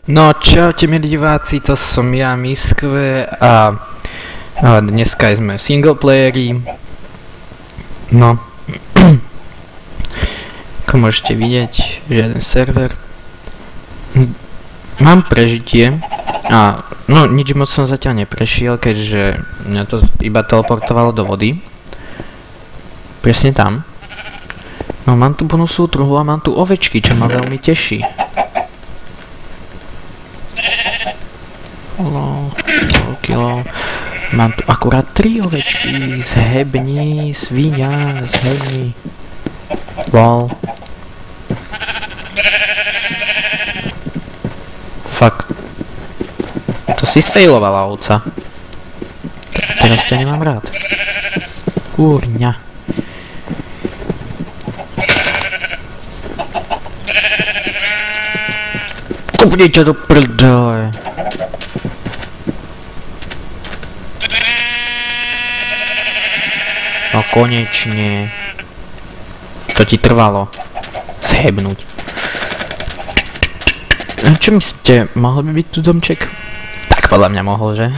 No čaute milí diváci, to som ja Miskve a dneska sme singleplayeri. No, ako môžete vidieť, žiaden server. Mám prežitie a no nič moc som zatiaľ neprešiel, keďže mňa to iba teleportovalo do vody. Presne tam. No mám tu bonusovú truhlu a mám tu ovečky, čo ma veľmi teší. Kilo. Mám tu akurát 3 ovečky. Zhebni, svinia, zhebni. Lol. Fuck. To si sfailovala, ovca. Teraz ťa nemám rád. Kurňa. Kupni ťa do prdele. No konečne. To ti trvalo zhebnúť. Čo myslíte, mohol by byť tu domček? Tak podľa mňa mohol, že?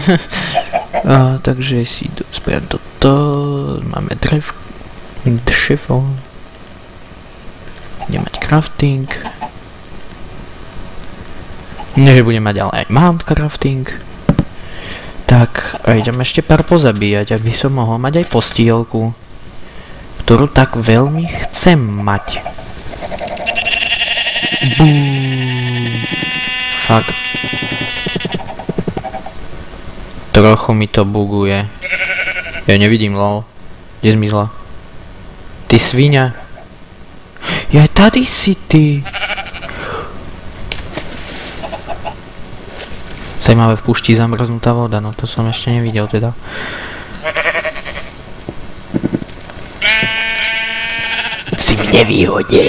Takže si spraviť toto. Máme drzewo. Budem mať crafting. Nie, že budem mať, ale aj mám crafting. Tak, a idem ešte pár pozabíjať, aby som mohol mať aj postielku, ktorú tak veľmi chcem mať. Fuck. Trochu mi to buguje. Ja nevidím, lol. Kde zmizla? Ty sviňa. Ja tady si ty. Zajímavé, v púšti zamrznutá voda, no to som ešte nevidel teda. Si v nevýhode.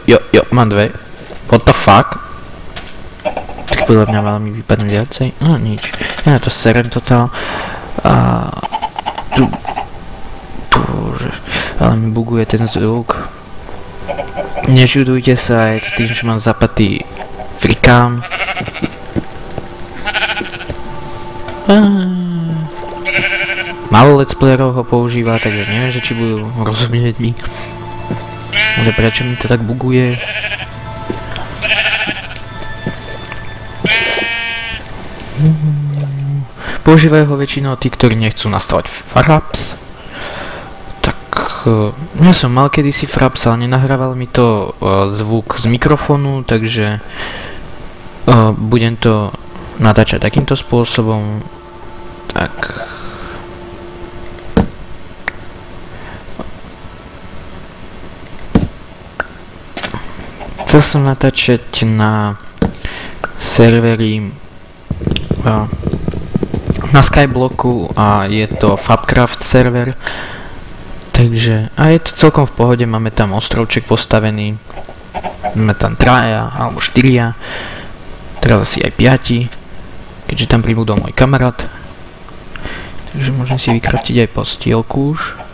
Jo, mám dve. What the fuck? Tak podľa mňa mala mi vypadnúť viacej. No nič. Ja na to serem totál. Bože. Ale mi buguje ten zvuk. Nežudujte sa, je to tým, že mám zapatý frikám. Málo let's playerov ho používa, takže neviem, že či budú rozumieť mi. Ale prečo mi to tak buguje? Používajú ho väčšinou tí, ktorí nechcú nastavať fraps. Ja som mal kedysi fraps, ale nenahrával mi to zvuk z mikrofónu, takže budem to natáčať takýmto spôsobom. Tak. Chcel som natáčať na serveri na Skyblocku a je to Fabcraft server. Takže, a je to celkom v pohode, máme tam ostrovček postavený, máme tam 3 alebo 4, teraz asi aj 5, keďže tam pribudol môj kamarát, takže môžem si vykraftiť aj postielku už.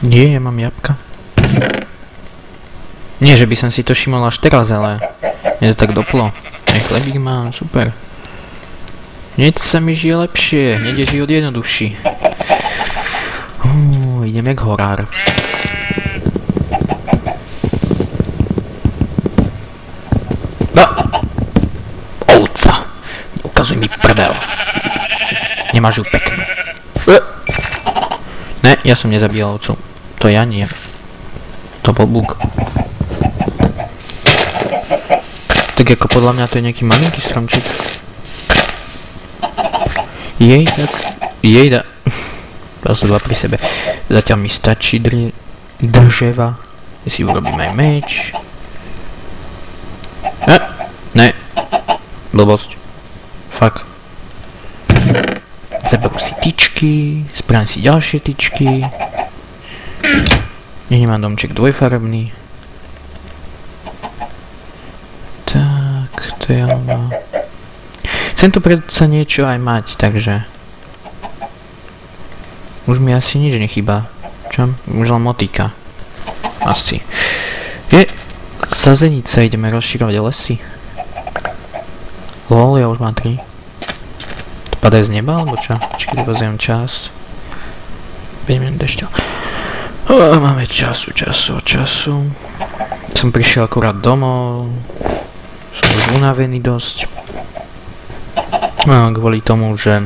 Nie, ja mám jabka. Nie, že by som si to všimol až teraz, ale je to tak doplo. Aj chlebík mám, super. Hneď sa mi žije lepšie, hneď je život jednoduchší. Ideme k horár. No! Ovca! Ukazuj mi prdel. Nemáš ju peknú. Ne, ja som nezabíjal ovcu. To ja nie. To bol bug. Tak ako podľa mňa to je nejaký malinký stromček. Jej, tak. Jejda. Dal som 2 pri sebe. Zatiaľ mi stačí drževa. Si urobím aj meč. Ne. Blbosť. Fakt. Zaberú si tyčky, spravím si ďalšie tyčky. Nemám domček dvojfarebný. Tak, to je ono. Chcem tu predsa niečo aj mať, takže... Už mi asi nič nechýba. Čo? Už len motika. Asi. Je... Sazenica, ideme rozširovať lesy. Lol, ja už mám 3. To padajú z neba, alebo čo? Počkej, pozriem čas. 5 minút ešte. Máme času. Som prišiel akurát domov. Som už unavený dosť. Kvôli tomu, že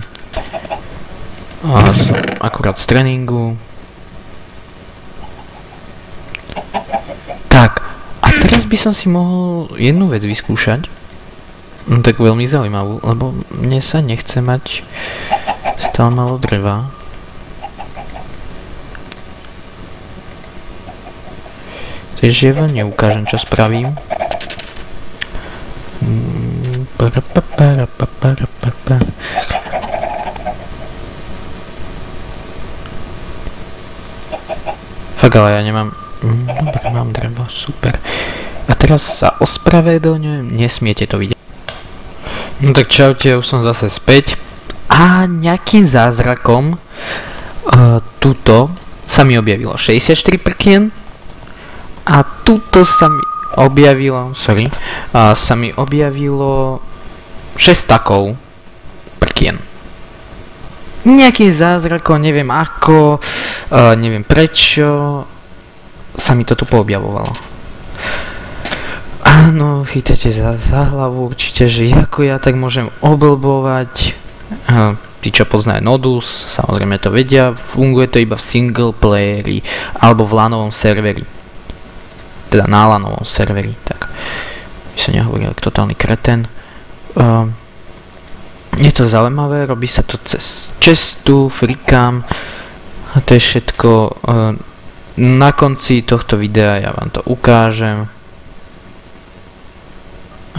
som akurát z tréningu. Tak, a teraz by som si mohol jednu vec vyskúšať. No tak veľmi zaujímavú, lebo mne sa nechce mať stále malo dreva. Takže vám neukážem, čo spravím. Fakt, ale ja nemám... Dobre, mám drevo, super. A teraz sa ospravedlňujem, nesmiete to vidieť. No tak čaute, ja už som zase späť. A nejakým zázrakom tuto sa mi objavilo 64 prkien. A tuto sa mi objavilo, sa mi objavilo 6 takov prkien. Nejakým zázrakom, neviem ako, neviem prečo, sa mi to tu poobjavovalo. Áno, chytáte za hlavu určite, že ako ja tak môžem oblbovať. Tí, čo poznajú Nodus, samozrejme to vedia, funguje to iba v single playeri alebo v lanovom serveri. Teda na lanovom serveri, tak by som nehovoril ako totálny kreten. Je to zaujímavé, robí sa to cez chestu, freecam a to je všetko. Na konci tohto videa ja vám to ukážem,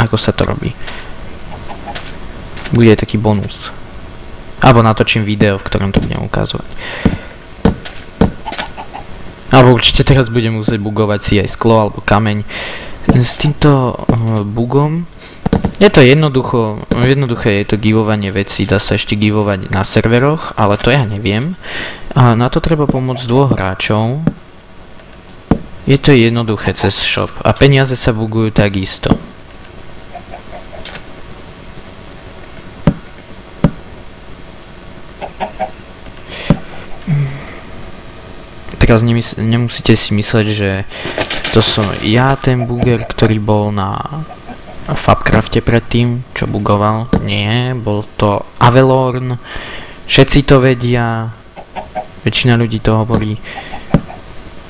ako sa to robí. Bude taký bonus. Alebo natočím video, v ktorom to budem ukázovať. Alebo určite teraz budem musieť bugovať si aj sklo alebo kameň. S týmto bugom je to jednoduché, je to givovanie vecí, dá sa ešte givovať na serveroch, ale to ja neviem. A na to treba pomôcť 2 hráčov. Je to jednoduché cez shop a peniaze sa bugujú takisto. Teraz nemusíte si mysleť, že to som ja ten buger, ktorý bol na Fabcrafte predtým, čo bugoval. Nie, bol to Avelorn. Všetci to vedia. Väčšina ľudí to hovorí.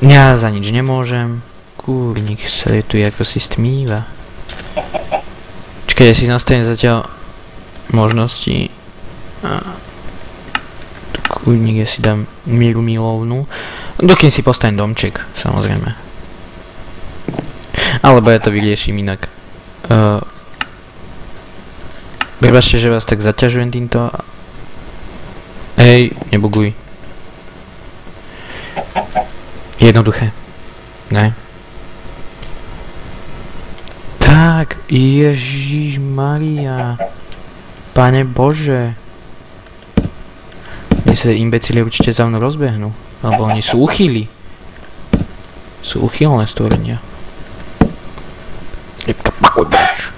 Ja za nič nemôžem. Kúrnik sa je tu ako si stmíva. Čakaj, ja si nastavím zatiaľ možnosti. Kúrnik, ja si dám mieru milovnú. Dokým si postavím domček, samozrejme. Alebo ja to vyrieším inak. Prepáčte, že vás tak zaťažujem týmto. Hej, nebuguj. Jednoduché. Ne? Tak, Ježišmaria. Pane Bože. Mne sa imbecili určite za mnou rozbehnú. Lebo oni sú uchyli. Sú uchylné stvorenia. Rybka, pakuj bož.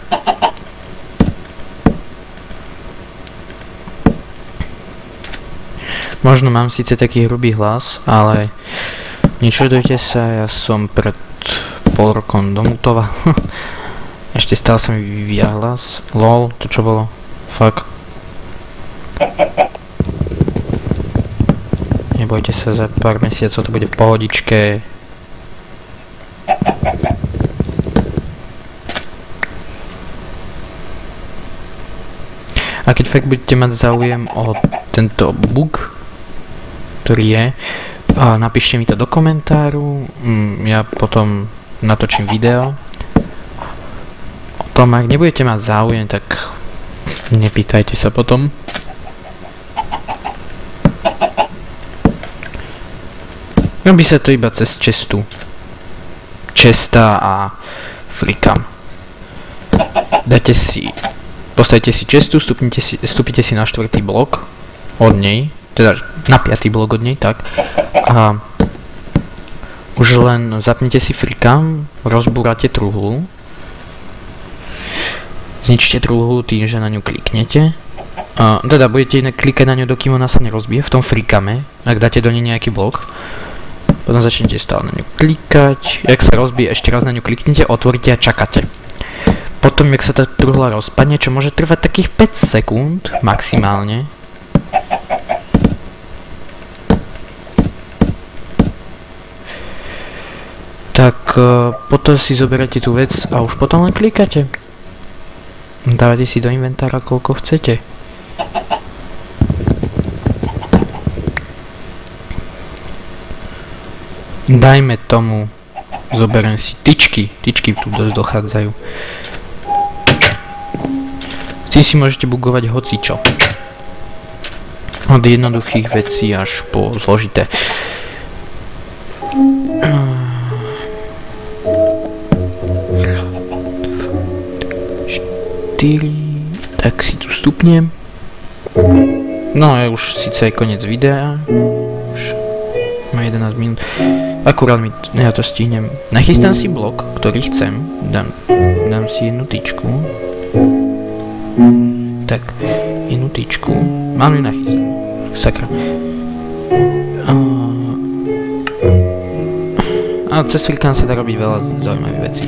Možno mám síce taký hrubý hlas, ale nečudujte sa, ja som pred pol rokom domutoval. Ešte stále sa mi vyvíja hlas. Lol, to čo bolo? Fuck. Nebojte sa, za pár mesiacov to bude v pohodičke. A keď fakt budete mať záujem o tento bug, ktorý je, napíšte mi to do komentáru, ja potom natočím video. O tom, ak nebudete mať záujem, tak Nepýtajte sa potom. Robí sa to iba cez cestu. Chesta a Freecam. Postavite si cestu, vstúpite si na 4. blok od nej, teda na 5. blok od nej, tak. A už len zapnite si Freecam, rozbúrate truhlu. Zničte truhlu tým, že na ňu kliknete. Teda budete inak klikať na ňu, dokým ona sa nerozbije v tom Freecame, ak dáte do nej nejaký blok. Potom začnete stále na ňu klikať, ak sa rozbije, ešte raz na ňu kliknete, otvoríte a čakáte. Potom, jak sa tá truhla rozpadne, čo môže trvať takých 5 sekúnd maximálne. Tak potom si zoberete tú vec a už potom len klikáte. Dávate si do inventára koľko chcete. Dajme tomu, zoberiem si tyčky tu dosť dochádzajú. S tým si môžete bugovať hocičo. Od jednoduchých vecí až po zložité. Tak si tu stupnem. No je už síce aj koniec videa. Už má 11 minút. Akurát ja to stihnem. Nachystám si blok, ktorý chcem. Dám si jednu tyčku. Tak, jednu tyčku. Mám ju nachystanú. Sakra. A cez Freecam sa dá robiť veľa zaujímavých vecí.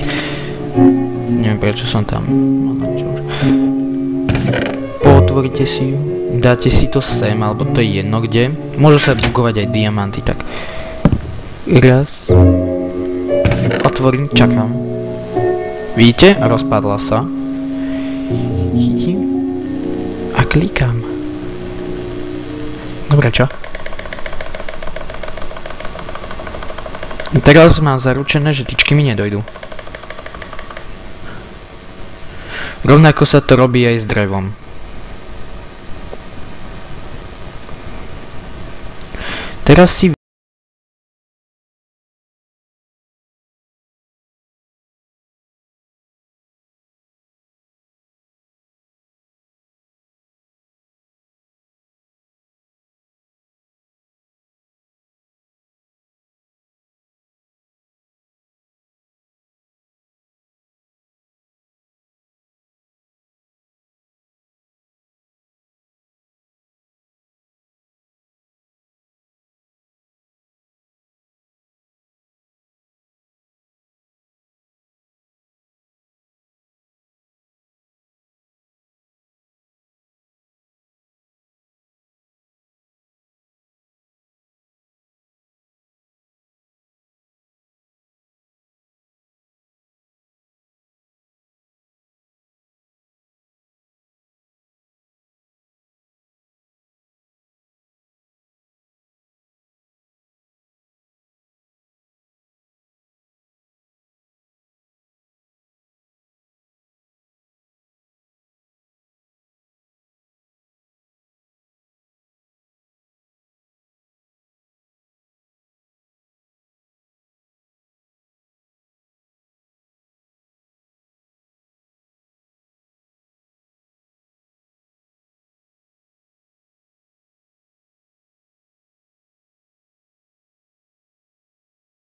Neviem prečo som tam. Pootvoríte si ju. Dáte si to sem, alebo to je jedno kde. Môžu sa bugovať aj diamanty, tak. Raz. Otvorím, čakám. Vidíte? Rozpadla sa. Chytím. A klikám. Dobre, čo? Teraz mám zaručené, že tyčky mi nedojdú. Rovnako sa to robí aj s drevom. Teraz si